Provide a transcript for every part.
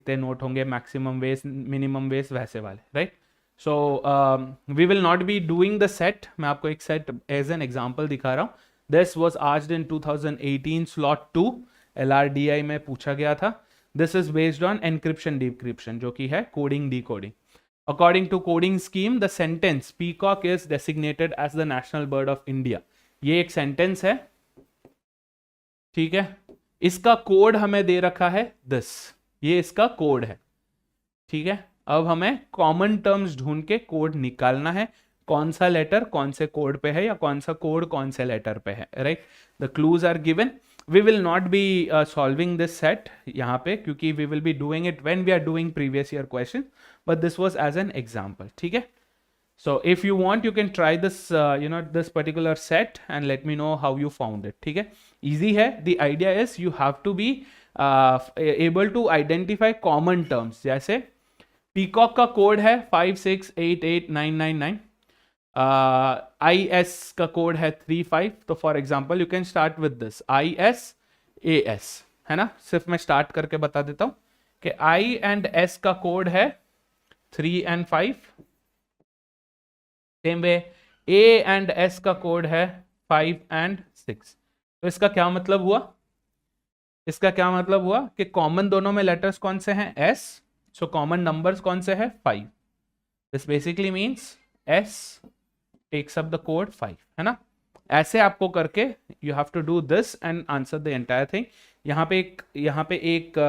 कितने नोट होंगे, मैक्सिमम वेस, मिनिमम वेस, वैसे वाले, right. So we will not be doing the set. मैं आपको एक सेट एज एन एग्जांपल दिखा रहा हूँ. This was asked in 2018 slot 2, LRDI में पूछा गया था. This is based on encryption decryption, जो कि है coding decoding. According to coding scheme, the sentence peacock is designated as the national bird of India. ये एक सेंटेंस है, ठीक है. इसका कोड हमें दे रखा है दिस, ये इसका कोड है, ठीक है. अब हमें कॉमन टर्म्स ढूंढ के कोड निकालना है, कौन सा लेटर कौन से कोड पे है या कौन सा कोड कौन से लेटर पे है, right. The clues are given. We will not be solving this set यहाँ पे, क्योंकि we will be doing it when we are doing previous year question, but this was as an example, ठीक है. So if you want, you can try this, this particular set and let me know how you found it. ठीक है, easy है. The idea is you have to be able to identify common terms. जैसे peacock का code है 5688999, IS का code है 35. तो for example you can start with this ISAS, है ना. सिर्फ मैं स्टार्ट करके बता देता हूँ कि I एंड S का कोड है 3 and 5. Same way A and S का कोड है 5 and 6. तो इसका क्या मतलब हुआ, इसका क्या मतलब हुआ कि कॉमन दोनों में लेटर्स कौन से हैं, S. सो कॉमन नंबर्स कौन से हैं, 5. This basically means S takes up the code 5, है ना. ऐसे आपको करके you have to do this and answer the entire thing. यहाँ पे एक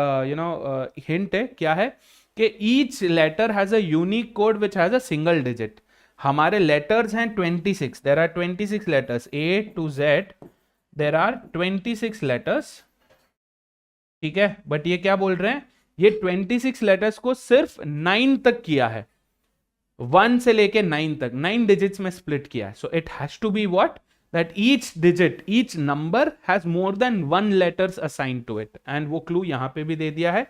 हिंट है, क्या है कि each letter has a unique code which has a single digit. हमारे लेटर्स हैं 26, there are 26 letters, A to Z there are 26 letters, ठीक है. बट ये क्या बोल रहे हैं, ये 26 लेटर्स को सिर्फ 9 तक किया है, 1 से लेके 9 तक, 9 डिजिट्स में स्प्लिट किया है. So it has to be what, that each digit, each number has more than 1 letters assign to it. And वो क्लू यहां पे भी दे दिया है.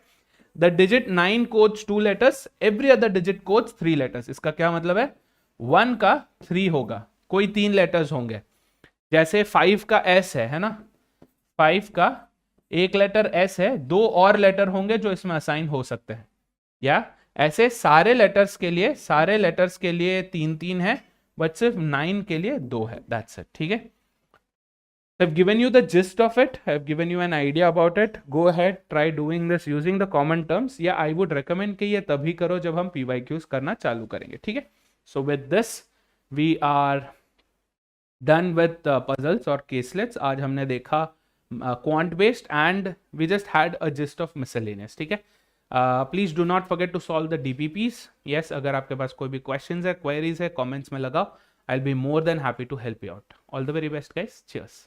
The digit 9 codes 2 letters, every other digit codes 3 letters. इसका क्या मतलब है, 1 का 3 होगा, कोई 3 लेटर्स होंगे. जैसे 5 का S है ना, 5 का एक लेटर S है, 2 और लेटर होंगे जो इसमें असाइन हो सकते हैं. या ऐसे सारे लेटर्स के लिए 3-3 है, बट सिर्फ 9 के लिए 2 है. दैट्स इट, ठीक है. I've given you the gist of it. I've given you an idea about it. Go ahead, try doing this using the common terms. Yeah, I would recommend कि ये तभी करो जब हम PYQs करना चालू करेंगे, ठीक है. So with this, we are done with puzzles और caselets. आज हमने देखा quant based and we just had a gist of miscellaneous, ठीक है. Please do not forget to solve the DPPs. Yes, अगर आपके पास कोई भी questions है, queries है, comments में लगाओ. I'll be more than happy to help you out. All the very best, guys. Cheers.